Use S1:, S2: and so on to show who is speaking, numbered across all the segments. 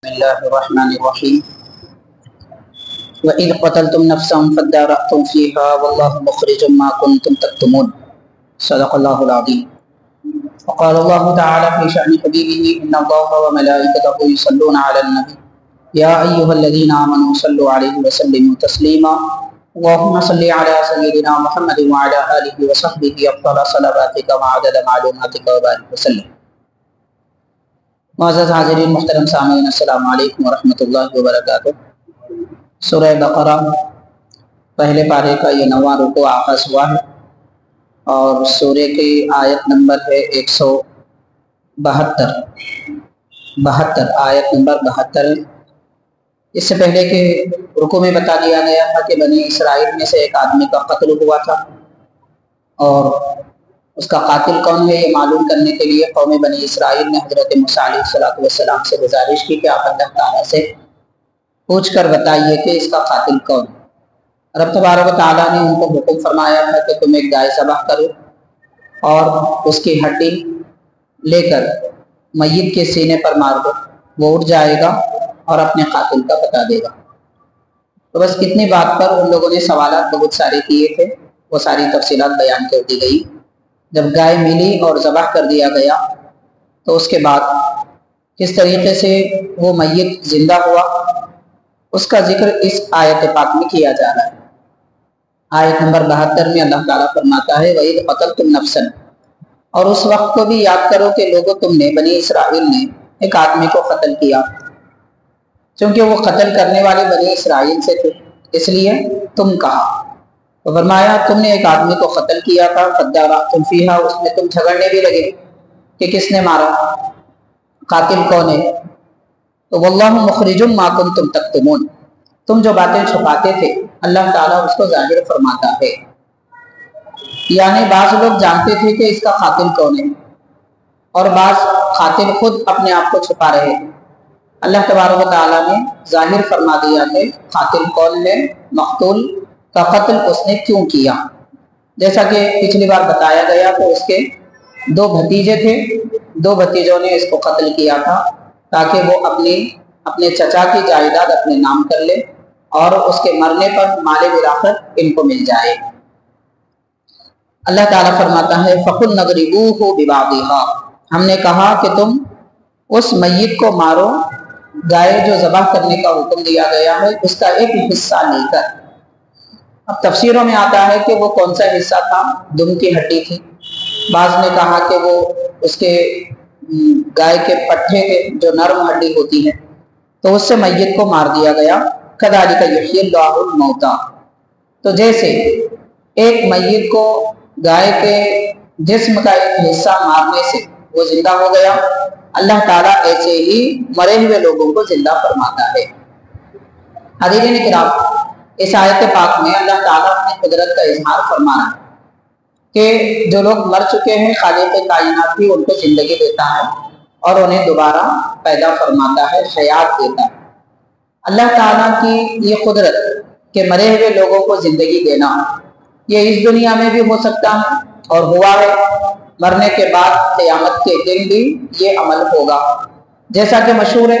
S1: الله الرحمن الرحيم وإذ قتلتم نفسا فادارأتم فيها والله مخرج ما كنتم تكتمون صدق الله العظيم. وقال الله تعالى في شأن حبيبه إن الله وملائكته يصلون على النبي يا أيها الذين آمنوا صلوا عليه وسلموا تسليما اللهم صل على سيدنا محمد وعلى آله وصحبه أفضل صلواتك وعدد معلوماتك وبارك وسلم. معزز حاضرین محترم سامعین السلام علیکم ورحمۃ اللہ وبرکاتہ. سورہ بقرہ پہلے پارے کا یہ 9واں رکوع آغاز ہوا ہے اور سورہ کی آیت نمبر ہے 172 آیت نمبر 72 ہے. اس سے پہلے کہ رکوع میں بتا دیا گیا تھا کہ بنی اسرائیل میں سے ایک آدمی کا قتل ہوا تھا اور اس کا قاتل کون ہے یہ معلوم کرنے کے لیے قوم بنی اسرائیل نے حضرت موسیٰ علیہ السلام سے گزارش کی کہ آپ اللہ تعالیٰ سے پوچھ کر بتائیے کہ اس کا قاتل کون ہے. رب تبارک و تعالیٰ نے ان کو حکم فرمایا تھا کہ تم ایک گائے ذبح کرو اور اس کی ہڈی لے کر میت کے سینے پر مار دو، وہ اٹھ جائے گا اور اپنے قاتل کا بتا دے گا. تو بس اتنی بات پر ان لوگوں نے سوالات بہت سارے کیے تھے، وہ ساری تفصیلات بیان کر دی گئی. جب گائے ملی اور ذبح کر دیا گیا تو اس کے بعد کس طریقے سے وہ میت زندہ ہوا اس کا ذکر اس آیت پاک میں کیا جا رہا ہے. آیت نمبر 72 میں اللہ تعالیٰ فرماتا ہے وَإِذْ قَتَلْتُمْ نَفْسًا، اور اس وقت کو بھی یاد کرو کہ لوگوں تم نے بنی اسرائیل نے ایک آدمی کو قتل کیا، چونکہ وہ قتل کرنے والے بنی اسرائیل سے تھے اس لیے تم کہا. تو فرمایا تم نے ایک آدمی کو قتل کیا تھا فَادَّارَأْتُمْ فِيهَا، اس میں تم جھگڑنے بھی لگے کہ کس نے مارا، قاتل کون ہے. تو وَاللَّهُ مُخْرِجٌ مَا كُنْتُمْ تَكْتُمُونَ، تم جو باتیں چھپاتے تھے اللہ تعالیٰ اس کو ظاہر فرماتا ہے. یعنی بعض لوگ جانتے تھے کہ اس کا قاتل کون ہے اور بعض قاتل خود اپنے آپ کو چھپا رہے تھے. اللہ تبارک و تعالیٰ نے ظاہر فرما دیا کہ قاتل کون ہے، مقتول کا قتل اس نے کیوں کیا. جیسا کہ پچھلی بار بتایا گیا تو اس کے 2 بھتیجے تھے، 2 بھتیجوں نے اس کو قتل کیا تھا تاکہ وہ اپنے چچا کی جائیداد اپنے نام کر لے اور اس کے مرنے پر مال وراثت ان کو مل جائے. اللہ تعالیٰ فرماتا ہے فَقُلْنَا اضْرِبُوهُ بِبَعْضِهَا، ہم نے کہا کہ تم اس میت کو مارو، گائے جو ذبح کرنے کا حکم دیا گیا ہے اس کا ایک حصہ لے کر. اب تفسیروں میں آتا ہے کہ وہ کون سا حصہ تھا، دم کی ہڈی تھی، بعض نے کہا کہ وہ اس کے گائے کے پٹھے کے جو نرم ہڈی ہوتی ہے تو اس سے میت کو مار دیا گیا. كَذَلِكَ يُحْيِي اللَّهُ الْمَوْتَى، تو جیسے ایک میت کو گائے کے جسم کا ایک حصہ مارنے سے وہ زندہ ہو گیا، اللہ تعالیٰ ایسے ہی مرے ہوئے لوگوں کو زندہ فرماتا ہے. حاضرین کرام، اس آیت پاک میں اللہ تعالیٰ اپنی قدرت کا اظہار فرمانا ہے کہ جو لوگ مر چکے ہیں خالق کائنات بھی ان کو زندگی دیتا ہے اور انہیں دوبارہ پیدا فرماتا ہے، حیات دیتا ہے. اللہ تعالیٰ کی یہ قدرت کہ مرے ہوئے لوگوں کو زندگی دینا یہ اس دنیا میں بھی ہو سکتا ہے اور ہوا ہے، مرنے کے بعد قیامت کے دن بھی یہ عمل ہوگا. جیسا کہ مشہور ہے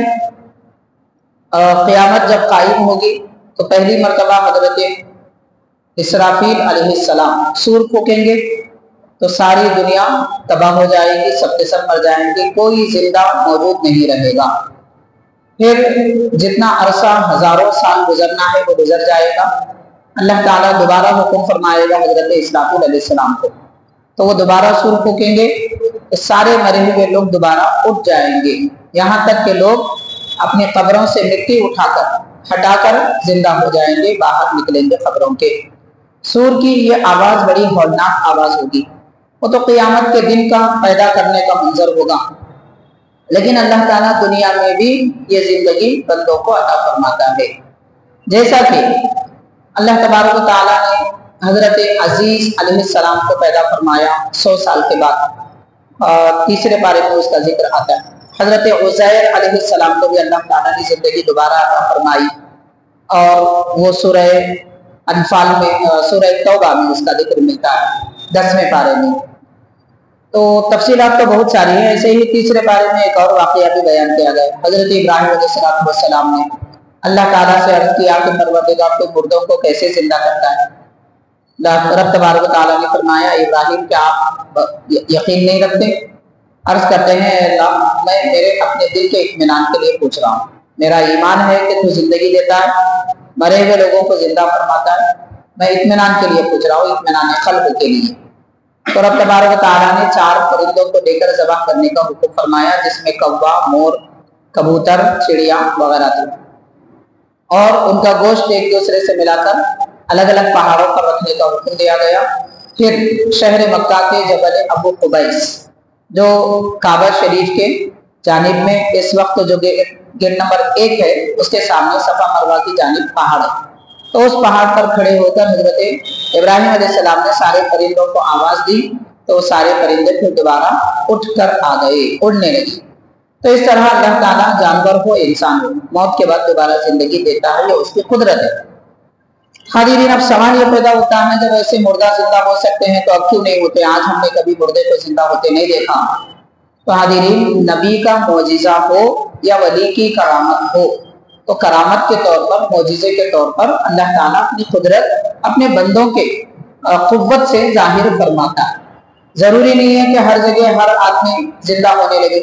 S1: قیامت جب قائم ہوگی تو پہلی مرتبہ حضرت اسرافیل علیہ السلام سور پھونکیں گے تو ساری دنیا تباہ ہو جائے گی، سب کے سب مر جائیں گے، کوئی زندہ موجود نہیں رہے گا. پھر جتنا عرصہ ہزاروں سال گزرنا ہے وہ گزر جائے گا، اللہ تعالیٰ دوبارہ حکم فرمائے گا حضرت اسرافیل علیہ السلام کو تو وہ دوبارہ سور پھونکیں گے تو سارے مرے ہوئے لوگ دوبارہ اٹھ جائیں گے، یہاں تک کہ لوگ اپنی قبروں سے مٹی ہٹا کر زندہ ہو جائیں گے، باہر نکلیں گے قبروں کے. سور کی یہ آواز بڑی ہولناک آواز ہوگی، وہ تو قیامت کے دن کا پیدا کرنے کا منظر ہوگا. لیکن اللہ تعالیٰ دنیا میں بھی یہ زندگی بندوں کو عطا فرماتا ہے. جیسا کہ اللہ تبارک و تعالیٰ نے حضرت عزیز علیہ السلام کو پیدا فرمایا 100 سال کے بعد، 3 پارے میں اس کا ذکر آتا ہے. حضرت عزیر علیہ السلام کو بھی اللہ تعالیٰ نے زندگی دوبارہ عطا فرمائی اور وہ سورہ انفال میں، سورہ توبہ میں اس کا ذکر ملتا ہے 10ویں پارے میں. तो तफसीलात तो बहुत सारी हैं। ऐसे ही तीसरे पारे में एक और वाक़या भी बयान किया गया। हजरत इब्राहिम अलैहिस्सलाम ने अल्लाह ताला से अर्ज किया कि परवरदिगार तो मुर्दों को कैसे जिंदा करता है। रब तबारक व तआला ने फरमाया, इब्राहिम क्या आप यकीन नहीं रखते? अर्ज करते हैं, अल्लाह मैं मेरे अपने दिल के इत्मीनान के लिए पूछ रहा हूँ। मेरा ईमान है कि तू जिंदगी देता है, मरे हुए लोगों को जिंदा फरमाता है। मैं इत्मीनान के लिए पूछ रहा हूँ, इत्मीनान क़ल्ब के लिए। तो रब तबारक व तआला ने 4 परिंदों को लेकर ज़बह करने का हुक्म फरमाया, जिसमें कौवा, मोर, कबूतर, चिड़िया वगैरह थे, और उनका गोश्त एक दूसरे से मिलाकर अलग अलग पहाड़ों पर रखने का हुक्म दिया गया। फिर शहर मक्का के जबल अबू कुबैस, जो काबा शरीफ के जानिब में इस वक्त जो गेट नंबर 1 है, उसके सामने सफा मरवा की जानिब पहाड़ है, तो उस पहाड़ पर खड़े होकर हजरत इब्राहिम अलैहिस्सलाम ने सारे परिंदों को आवाज दी, तो सारे परिंदे फिर दोबारा उठकर आ गए, उड़ने लगे। तो इस तरह अल्लाह ताला जानवर हो इंसान हो, मौत के बाद दोबारा जिंदगी देता है, ये उसकी कुदरत है। हाज़रीन, अब सवाल ये पैदा होता है, जब ऐसे मुर्दा जिंदा हो सकते हैं तो अब क्यों नहीं होते? आज हमने कभी मुर्दे को जिंदा होते नहीं देखा। तो हाज़रीन, नबी का मोजिज़ा हो या वली की करामत हो, तो करामत के तौर पर, मोजिज़े के तौर पर अल्लाह ताला अपनी कुदरत अपने बंदों के कुव्वत से जाहिर फरमाता है। जरूरी नहीं है कि हर जगह हर आदमी जिंदा होने लगे।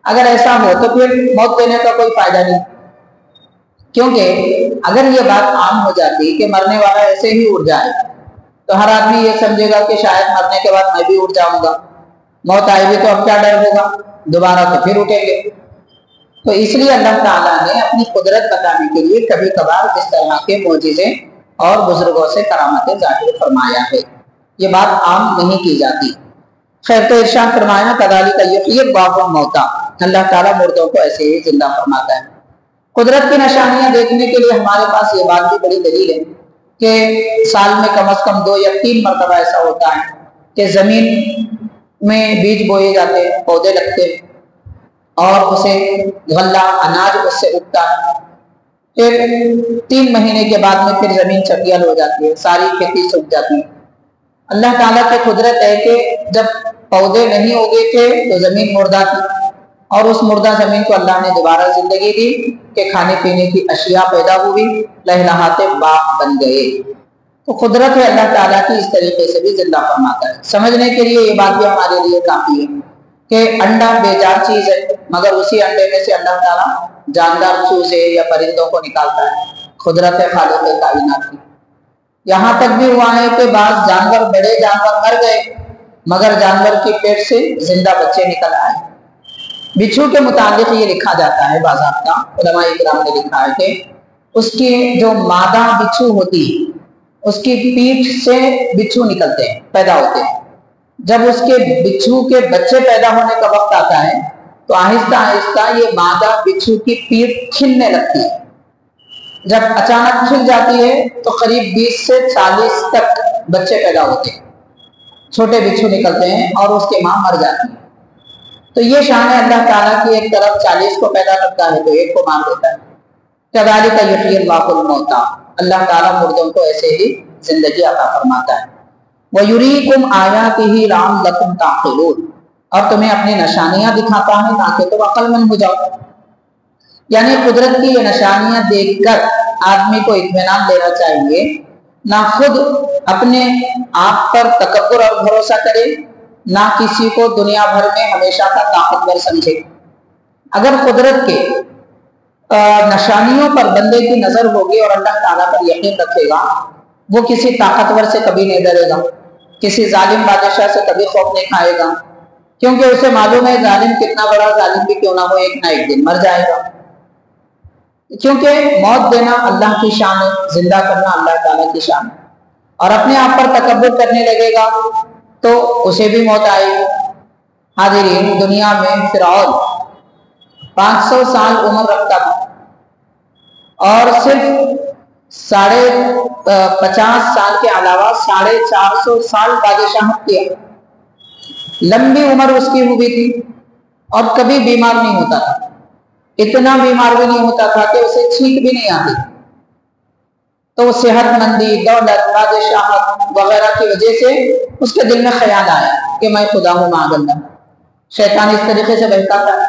S1: अगर ऐसा हो तो फिर मौत देने का कोई फायदा नहीं, क्योंकि अगर ये बात आम हो जाती कि मरने वाला ऐसे ही उड़ जाए, तो हर आदमी ये समझेगा कि शायद मरने के बाद मैं भी उड़ जाऊंगा, मौत आएगी तो अब क्या डर होगा, दोबारा तो फिर उठेंगे। तो इसलिए अल्लाह ताला ने अपनी कुदरत बताने के लिए कभी कभार इस तरह के मोजिज़े और बुजुर्गों से करामतें जाहिर फरमाया है। ये बात आम नहीं की जाती। खैर, तो इरशाद फरमाया, कदालिका युहयी अल्लाहु मौता, अल्लाह ताला मुर्दों को ऐसे ही जिंदा फरमाता है। कुदरत की निशानियां देखने के लिए हमारे पास ये बात भी बड़ी दलील है कि साल में कम से कम 2 या 3 मरतबा ऐसा होता है कि जमीन में बीज बोए जाते हैं, पौधे लगते हैं, और उसे गल्ला अनाज उससे उगता है। फिर 3 महीने के बाद में फिर जमीन चटियाल हो जाती है, सारी खेती सूख जाती है। अल्लाह ताला की कुदरत है कि जब पौधे नहीं उगे थे तो जमीन मुर्दा थी, और उस मुर्दा जमीन को अल्लाह ने दोबारा जिंदगी दी कि खाने पीने की अशिया पैदा हुई, लहलहाते बाग बन गए। तो कुदरत है अल्लाह ताला की, इस तरीके से भी जिंदा फरमाता है। समझने के लिए ये बात भी हमारे लिए काफी है कि अंडा बेजार चीज है, मगर उसी अंडे में से अल्लाह ताला जानदार चूजे या परिंदों को निकालता है। कुदरत है खालिक कायनात की। यहाँ तक भी हुआ है कि बाज़ जानवर, बड़े जानवर मर गए, मगर जानवर की पेट से जिंदा बच्चे निकल आए। बिच्छू के मुताबिक ये लिखा जाता है, बाज़ाब्ता उलमाए किराम ने लिखा है कि उसकी जो मादा बिच्छू होती है, उसकी पीठ से बिच्छू निकलते हैं, पैदा होते हैं। जब उसके बिच्छू के बच्चे पैदा होने का वक्त आता है तो आहिस्ता आहिस्ता ये मादा बिच्छू की पीठ खिलने लगती है। जब अचानक खिल जाती है तो करीब 20 से 40 तक बच्चे पैदा होते हैं, छोटे बिच्छू निकलते हैं और उसकी मां मर जाती है। तो ये शान है अल्लाह ताला की, एक तरफ 40 को पैदा करता है तो एक को मार देता है। कज़ालिका युहयी अल्लाहुल मौता, अल्लाह ताला मुर्दों को ऐसे ही जिंदगी अता फरमाता है। व युरीकुम आयातिही लअल्लकुम ताक़िलून, और तुम्हें अपनी निशानियां दिखाता है ताकि तुम अक्लमंद हो जाओ। यानी कुदरत की ये निशानियां देखकर आदमी को इत्मीनान लेना चाहिए, ना खुद अपने आप पर तकब्बुर और भरोसा करे, ना किसी को दुनिया भर में हमेशा का ताकतवर समझे। अगर कुदरत के निशानियों पर बंदे की नजर होगी और अल्लाह ताला पर यकीन रखेगा, वो किसी ताकतवर से कभी नहीं डरेगा, किसी जालिम बादशाह से कभी खौफ नहीं खाएगा, क्योंकि उसे मालूम है जालिम कितना बड़ा जालिम भी क्यों ना हो, एक ना एक दिन मर जाएगा। क्योंकि मौत देना अल्लाह की शान है, जिंदा करना अल्लाह ताला की शान है। और अपने आप पर तकब्बुर करने लगेगा तो उसे भी मौत आएगी। हाज़रीन, दुनिया में फिरौन 500 साल उम्र रखता था और सिर्फ 50 साल के अलावा 450 साल बादशाहत किया। लंबी उम्र उसकी हुई थी और कभी बीमार नहीं होता था। इतना बीमार भी नहीं होता था कि उसे छींक भी नहीं आती। तो सेहतमंदी, दौलत, बादशाहत वगैरह की वजह से اس کے دل میں خیال آیا کہ میں خدا ہوں معاذ اللہ. شیطان اس طریقے سے بہکاتا ہے.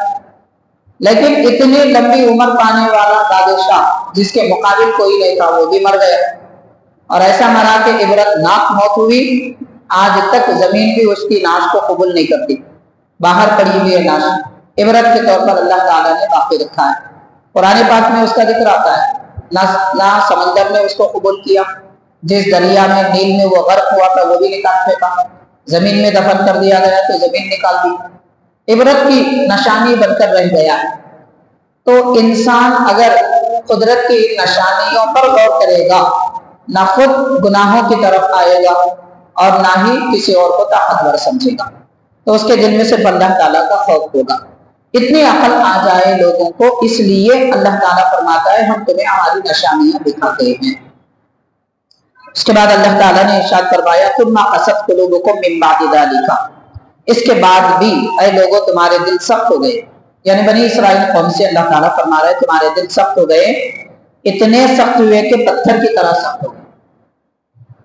S1: لیکن اتنی لمبی عمر پانے والا بادشاہ جس کے مقابل کوئی نہیں تھا وہ بھی مر گیا، اور ایسا مرا کہ عبرت ناک موت ہوئی. آج تک زمین بھی اس کی نعش کو قبول نہیں کرتی، باہر پڑی ہوئی ہے نعش، عبرت کے طور پر اللہ تعالیٰ نے باقی رکھا ہے. قرآن پاک میں اس کا ذکر آتا ہے. نہ سمندر نے اس کو قبول کیا، جس دریا میں نیل میں وہ غرق ہوا تھا وہ بھی نکال پھینکا، زمین میں دفن کر دیا گیا تو زمین نکال دی. عبرت کی نشانی بن کر رہ گیا. تو انسان اگر قدرت کی نشانیوں پر غور کرے گا نہ خود گناہوں کی طرف آئے گا اور نہ ہی کسی اور کو طاقتور سمجھے گا، تو اس کے دل میں صرف اللہ تعالیٰ کا خوف ہوگا. اتنی عقل آ جائے لوگوں کو، اس لیے اللہ تعالیٰ فرماتا ہے ہم تمہیں ہماری نشانیاں دکھاتے ہیں. اس کے بعد اللہ تعالیٰ نے ارشاد فرمایا ثم قست قلوبکم من بعد ذلک، اس کے بعد بھی اے لوگوں تمہارے دل سخت ہو گئے. یعنی بنی اسرائیل قوم سے اللہ تعالیٰ فرما رہا ہے تمہارے دل سخت ہو گئے، اتنے سخت ہوئے کہ پتھر کی طرح سخت ہو گئے.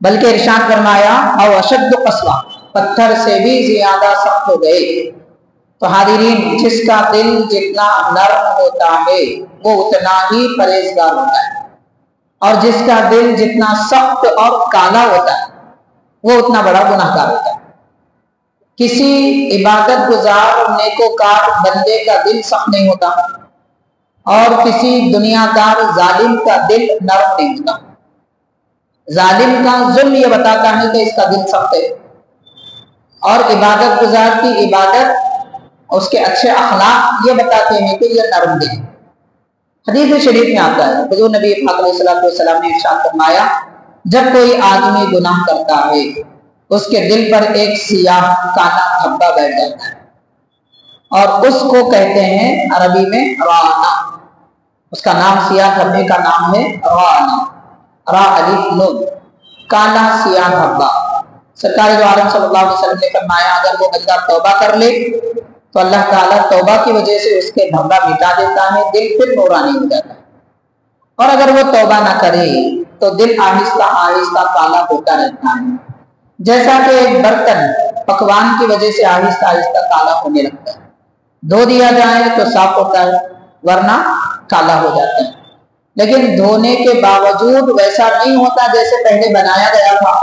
S1: بلکہ ارشاد فرمایا او اشد قسوہ، پتھر سے بھی زیادہ سخت ہو گئے. تو حاضرین، جس کا دل جتنا نرم ہوتا ہے وہ اتنا ہی پرہیزگار ہوتا ہے، اور جس کا دل جتنا سخت اور کالا ہوتا ہے وہ اتنا بڑا گناہگار ہوتا ہے. کسی عبادت گزار نیکوکار بندے کا دل سخت نہیں ہوتا، اور کسی دنیا دار ظالم کا دل نرم نہیں ہوتا. ظالم کا ظلم یہ بتاتا ہے کہ اس کا دل سخت ہے، اور عبادت گزار کی عبادت اس کے اچھے اخلاق یہ بتاتے ہیں کہ یہ نرم دل. حدیث شریف میں آتا ہے حضور نبی پاک علیہ السلام نے ارشاد فرمایا جب کوئی آدمی گناہ کرتا ہے اس کے دل پر ایک سیاہ کالا دھبا بیٹھ جاتا ہے، اور اس کو کہتے ہیں عربی میں رانا. اس کا نام سیاہ دھبے کا نام ہے رانا، را الف نون، کالا سیاہ دھبا. سرکار دو عالم صلی اللہ علیہ وسلم نے فرمایا اگر وہ بندہ توبہ کر لے تو اللہ تعالیٰ توبہ کی وجہ سے اس کے دھبا مٹا دیتا ہے، دل پھر نورانی ہو جاتا ہے. اور اگر وہ توبہ نہ کرے تو دل آہستہ آہستہ کالا ہوتا رہتا ہے، جیسا کہ ایک برتن پکوان کی وجہ سے آہستہ آہستہ کالا ہونے لگتا ہے. دھو دیا جائے تو صاف ہوتا ہے ورنہ کالا ہو جاتا ہے. لیکن دھونے کے باوجود ویسا نہیں ہوتا جیسے پہلے بنایا گیا تھا.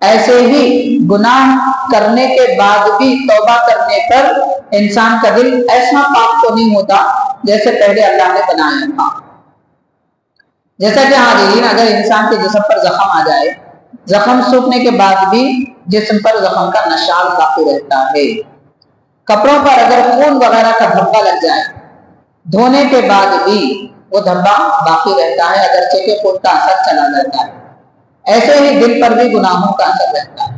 S1: ایسے ہی گناہ کرنے کے بعد بھی توبہ کرنے پر انسان کا دل ایسا پاک تو نہیں ہوتا جیسے پہلے اللہ نے بنایا تھا. جیسا کہ حاضرین اگر انسان کے جسم پر زخم آ جائے، زخم سوکھنے کے بعد بھی جسم پر زخم کا نشان باقی رہتا ہے. کپڑوں پر اگر خون وغیرہ کا دھبا لگ جائے دھونے کے بعد بھی وہ دھبا باقی رہتا ہے اگرچہ کہ خون کا اثر چلا جاتا ہے. ایسے ہی دل پر بھی گناہوں کا اثر رہتا ہے.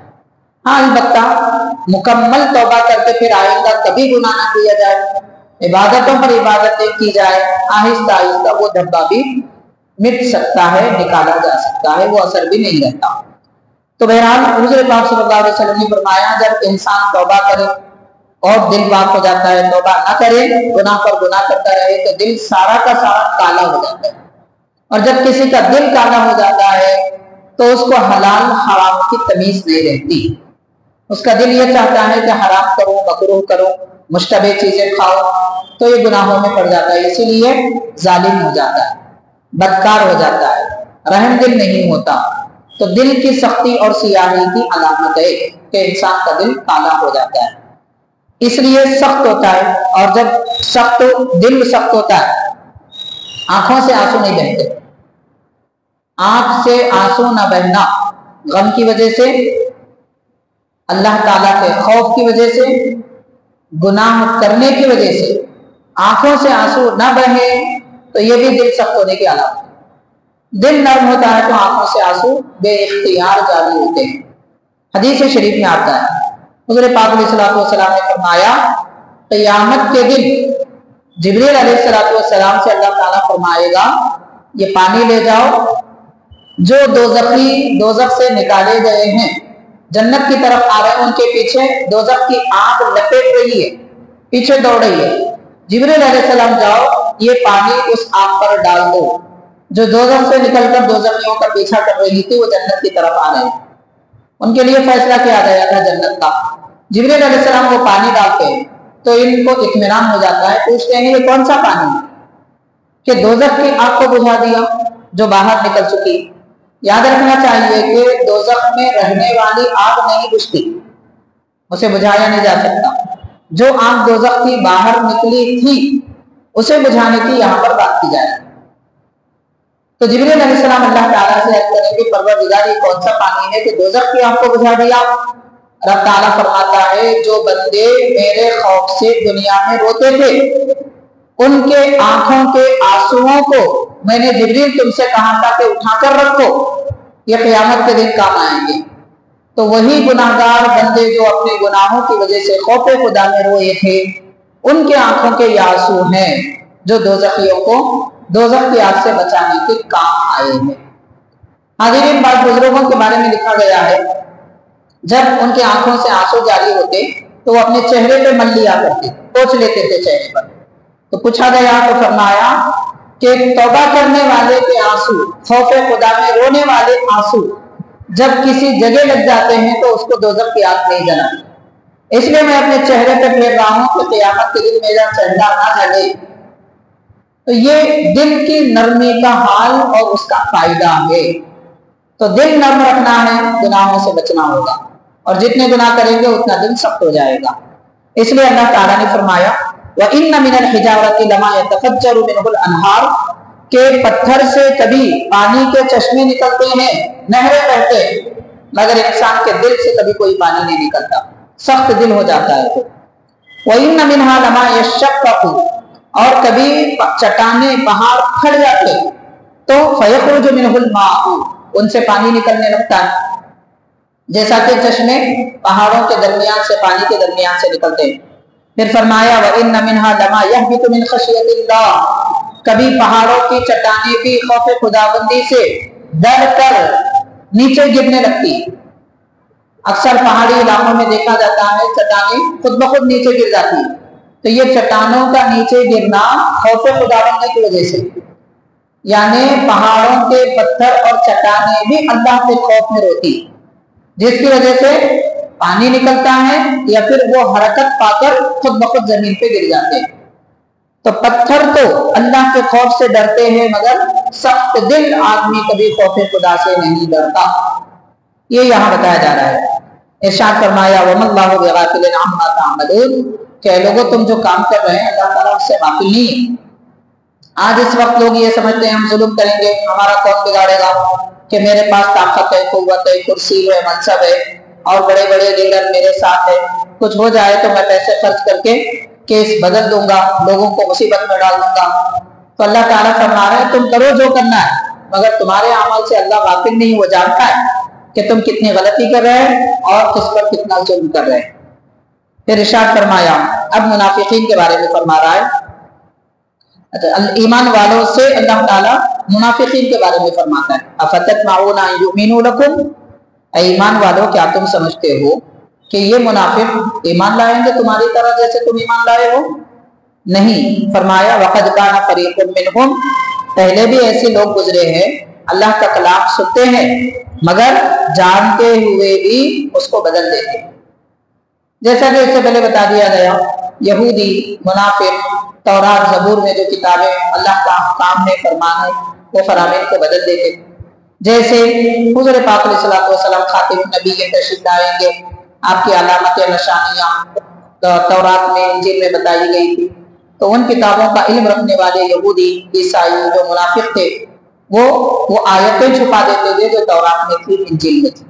S1: ہاں البتہ مکمل توبہ کر کے پھر آئندہ کبھی گناہ نہ کیا جائے، عبادتوں پر عبادتیں کی جائے، آہستہ آہستہ وہ دھبا بھی مٹ سکتا ہے، نکالا جا سکتا ہے، وہ اثر بھی نہیں رہتا. تو بہرحال حضور پاک صلی اللہ علیہ وسلم نے فرمایا جب انسان توبہ کرے اور دل پاک ہو جاتا ہے، توبہ نہ کرے گناہ پر گناہ کرتا رہے تو دل سارا کا سارا کالا ہو جاتا ہے. اور جب کسی کا دل کالا ہو جاتا ہے تو اس کو حلال حرام کی تمیز نہیں رہتی. اس کا دل یہ چاہتا ہے کہ حرام کرو، مکروہ کرو، مشتبہ چیزیں کھاؤ، تو یہ گناہوں میں پڑ جاتا ہے. اسی لیے ظالم ہو جاتا ہے، بدکار ہو جاتا ہے، رحم دل نہیں ہوتا. تو دل کی سختی اور سیاہی کی علامت ہے کہ انسان کا دل کالا ہو جاتا ہے، اس لیے سخت ہوتا ہے. اور جب دل سخت ہوتا ہے آنکھوں سے آنسو نہیں بہتے. آنکھ سے آنسو نہ بہنا غم کی وجہ سے، اللہ تعالیٰ کے خوف کی وجہ سے، گناہ کرنے کی وجہ سے آنکھوں سے آنسو نہ بہے تو یہ بھی دل سخت ہونے کی علامت ہے. دل نرم ہوتا ہے تو آنکھوں سے آنسو بے اختیار جاری ہوتے ہیں. حدیث شریف میں آتا ہے حضور پاک علیہ السلام نے فرمایا قیامت کے دن جبریل علیہ السلام سے اللہ تعالیٰ فرمائے گا یہ پانی لے جاؤ، جو دوزخ سے نکالے گئے ہیں جنت کی طرف آ رہے ہیں، ان کے پیچھے دوزخ کی آگ لپیٹ رہی ہے، پیچھے دوڑ رہی ہے. جبریل علیہ السلام جاؤ یہ پانی اس آگ پر ڈال دو. جو دوزخ سے نکل کر دوزخیوں کا پیچھا کر رہی تھی وہ جنت کی طرف آ رہے ہیں. उनके लिए फैसला किया गया था जन्नत का। जिब्रील अलैहिस्सलाम वो पानी डालते हैं तो इनको इत्मीनान हो जाता है, पूछते हैं ये कौन सा पानी है, कि दोजख की आग को बुझा दिया जो बाहर निकल चुकी। याद रखना चाहिए कि दोजख में रहने वाली आग नहीं बुझती, उसे बुझाया नहीं जा सकता। जो आग दोजख की बाहर निकली थी उसे बुझाने की यहाँ पर बात की जाए। तो जिब्रील अलैहिस्सलाम अल्लाह ताला से अर्ज करेंगे, परवरदिगार ये कौन सा पानी है कि दोजख की आग को बुझा दिया। रब ताला फरमाता है, जो बंदे मेरे खौफ से दुनिया में रोते थे उनके आंखों के आंसुओं को मैंने जिब्रील तुमसे कहा था कि उठाकर रखो, ये क़यामत के दिन काम आएंगे। तो वही गुनाहगार बंदे जो अपने गुनाहों की वजह से खौफे खुदा में रोए थे, उनके आंखों के ये आंसू हैं जो दोजखियों को दोजख की आग से बचाने के काम आए हैं। हाज़िरीन, बाद बुजुर्गों के बारे में लिखा गया है, जब उनके आंखों से आंसू जारी होते तो वो अपने चेहरे पे मल लिया करते, पोंछ लेते थे चेहरे पर। तो पूछा गया तो फरमाया कि तौबा करने वाले के आंसू, खौफे खुदा में रोने वाले आंसू जब किसी जगह लग जाते हैं तो उसको दोजख की आग नहीं जलाती। इसलिए मैं अपने चेहरे पे फेर रहा हूं कि क़यामत के दिन मेरा चेहरा ना जले। तो ये दिल की नरमी का हाल और उसका फायदा है। तो दिल नर्म रखना है, गुनाहों से बचना होगा, और जितने गुनाह करेंगे उतना दिल सख्त हो जाएगा। इसलिए अल्लाह ताला ने फरमाया, व इन्न मिनल हिजारति लमा यतफज्जरु मिनहुल अनहार, के पत्थर से कभी पानी के चश्मे निकलते हैं, नहरें बहते हैं, मगर इंसान के दिल से कभी कोई पानी नहीं निकलता, सख्त दिल हो जाता है। तो व इन्न मिनहा लमा यशक्ककु, और कभी चट्टाने पहाड़ फट जाते तो फयखरुजु मिनहुल माउ, उनसे पानी निकलने लगता है, जैसा कि चश्मे पहाड़ों के दरमियान से, पानी के दरमियान से निकलते हैं। फिर फरमाया, व इन्न मिनहा लमा यहबितु मिन खशियतिल्लाह, कभी पहाड़ों की चट्टानें भी खौफे खुदाबंदी से डर कर नीचे गिरने लगती। अक्सर पहाड़ी इलाकों में देखा जाता है चट्टानें खुद ब खुद नीचे गिर जाती है। तो ये चट्टानों का नीचे गिरना खौफे खुदाबंदी की वजह से, यानी पहाड़ों के पत्थर और चट्टानें भी अल्लाह के खौफ में रोती, जिसकी वजह से पानी निकलता है या फिर वो हरकत पाकर खुद ब खुद जमीन पे गिर जाते हैं। तो पत्थर तो अल्लाह के खौफ से डरते हैं, मगर सख्त दिल आदमी कभी खौफे खुदा से नहीं डरता। ये यहाँ बताया जा रहा है। इरशाद फरमाया, वमल्लाहु बिगाफिलिन अम्मा तामलून, कि लोगों तुम जो काम कर रहे हैं अल्लाह ताला उससे गाफिल नहीं है। आज इस वक्त लोग ये समझते हैं हम जुल्म करेंगे हमारा कौन बिगाड़ेगा, कि मेरे पास ताकत है, कुव्वत है, कुर्सी है, मनसब है और बड़े बड़े लीडर मेरे साथ है, कुछ हो जाए तो मैं पैसे खर्च करके केस बदल दूंगा, लोगों को मुसीबत में डाल दूंगा। तो अल्लाह ताला फरमा रहे हैं तुम करो जो करना है, मगर तुम्हारे अमल से अल्लाह गाफिल नहीं, वो जानता है कि तुम कितनी गलती कर रहे हैं और किस पर कितना जुल्म कर रहे हैं। फिर इरशाद फरमाया, अब मुनाफिकीन के बारे में फरमा रहा है। अच्छा, ईमान वालों से अल्लाह ताला मुनाफिकीन के बारे में फरमाता है, अफततमाऊना युमिनु लकुम, ईमान वालों क्या तुम समझते हो कि ये मुनाफिक ईमान लाएंगे तुम्हारी तरह जैसे तुम ईमान लाए हो? नहीं। फरमाया, वक़द काना फरीक़ुम मिनहुम, पहले भी ऐसे लोग गुजरे हैं, अल्लाह का कलाम सुनते हैं मगर जानते हुए भी उसको बदल देते हैं। जैसा कि इससे पहले बता दिया गया, यहूदी मुनाफिक तौरात ज़बूर में जो किताबें अल्लाह का काम में फरमान है वो फरामीन को बदल देते। जैसे हुज़ूर पाक अलैहिस्सलातु वस्सलाम खातिमुन नबी के तशरीफ लाएंगे, आपकी अलामतें निशानियां तौरात में इंजील में बताई गई थी, तो उन किताबों का इल्म रखने वाले यहूदी ईसाई जो मुनाफिक थे वो आयतें छुपा देते थे जो तौरात में थी, इंजील में थी,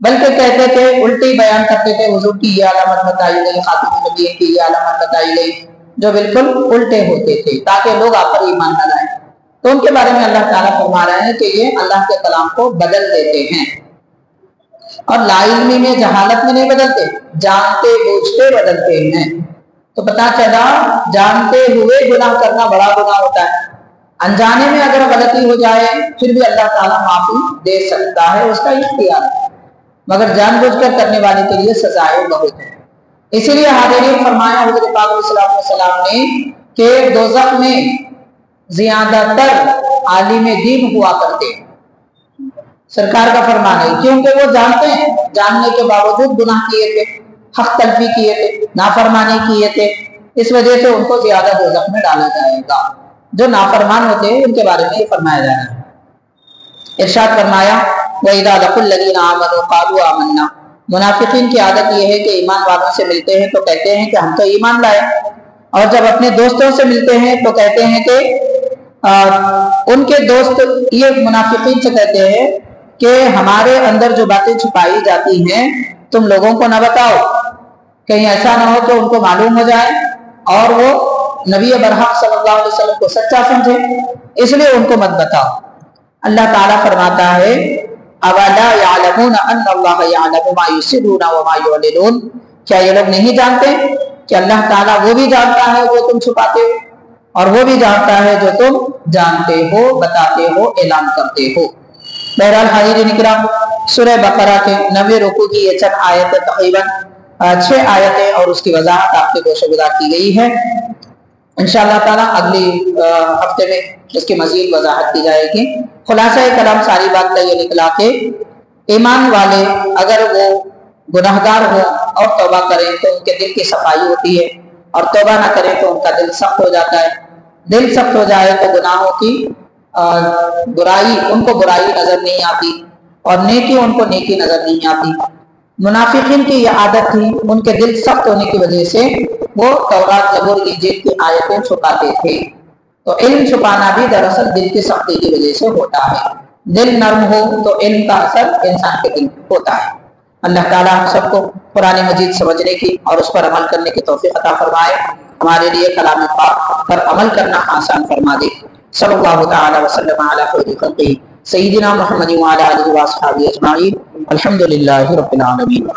S1: बल्कि कहते थे, उल्टी बयान करते थे, हुजूर की ये अलामत बताई गई, खातिमुन नबी की ये अलामत बताई गई, जो बिल्कुल उल्टे होते थे ताकि लोग आप पर ईमान न लाएं। तो उनके बारे में अल्लाह ताला फरमा रहे हैं कि ये अल्लाह के कलाम को बदल देते हैं, और लाइल्मी में, जहालत में नहीं बदलते, जानते बूझते बदलते हैं। तो पता चला जानते हुए गुनाह करना बड़ा गुनाह होता है, अनजाने में अगर गलती हो जाए फिर भी अल्लाह ताला माफी दे सकता है, उसका इख्तियार है, मगर जानबूझकर करने वाले के लिए सजाएं बहुत है। इसीलिए हाज़िरीन फरमाया हुज़ूर पाक सल्लल्लाहु अलैहि वसल्लम ने कि दोज़ख में ज्यादातर आलिम दीन हुआ करते, सरकार का फरमान है, क्योंकि वो जानते हैं, जानने के बावजूद गुनाह किए थे, हक तलफी किए थे, नाफरमानी किए थे, इस वजह से उनको ज्यादा दोज़ख में डाला जाएगा। जो नाफरमान होते हैं उनके बारे में ये फरमाया जा रहा है। इरशाद फरमाया वइज़ा लक़ुल लज़ीना आमनू क़ालू आमन्ना, मुनाफिकीन की आदत ये है कि ईमान वालों से मिलते हैं तो कहते हैं कि हम तो ईमान लाए, और जब अपने दोस्तों से मिलते हैं तो कहते हैं कि उनके दोस्त ये मुनाफिकीन से कहते हैं कि हमारे अंदर जो बातें छुपाई जाती हैं तुम लोगों को न बताओ, कहीं ऐसा ना हो कि उनको मालूम हो जाए और वो नबी बरहक सल्लल्लाहु अलैहि वसल्लम को सच्चा समझे, इसलिए उनको मत बताओ। अल्लाह ताला फरमाता है अवला यअलमून अन्नल्लाह यअलमु मा युसिर्रून व मा युअलिनून, क्या ये लोग नहीं जानते कि अल्लाह ताला वो भी जानता है जो तुम छुपाते हो और वो भी जानता है जो तुम जानते हो, बताते हो, ऐलान करते हो। बहरहाल हाज़िरीन इकराम, सूरह बकरा के 90 रुकू की ये चंद आयतें तकरीबन 6 आयतें और उसकी वजाहत आपके गोशेगुजार की गई है। इंशाअल्लाह ताला अगली हफ्ते में इसकी मजीद वजाहत की जाएगी। खुलासा कलाम सारी बात का ये निकला कि ईमान वाले अगर वो गुनाहगार हो और तौबा करें तो उनके दिल की सफाई होती है, और तौबा ना करें तो उनका दिल सख्त हो जाता है। दिल सख्त हो जाए तो गुनाहों की बुराई, उनको बुराई नजर नहीं आती और नेकी उनको नेकी नजर नहीं आती। मुनाफिकीन की यह आदत थी, उनके दिल सख्त होने की वजह से वो तौरात, ज़बूर, इंजील की आयतें छुपाते थे। तो इल्म छुपाना भी दरअसल दिल की सख्ती की वजह से होता है। दिल नर्म हो तो इल्म का असर इंसान के दिल में होता है। अल्लाह ताला हम सबको कुरान मजीद समझने की और उस पर अमल करने की तौफीक अता फरमाए, हमारे लिए कलाम पाक पर अमल करना आसान फरमा दे। सल्लल्लाहु तआला व सल्लम अला खैरि खल्क़िही सय्यिदिना मुहम्मद व अला आलिहि व अस्हाबिही अजमाईन। अल्हम्दुलिल्लाहि रब्बिल आलमीन।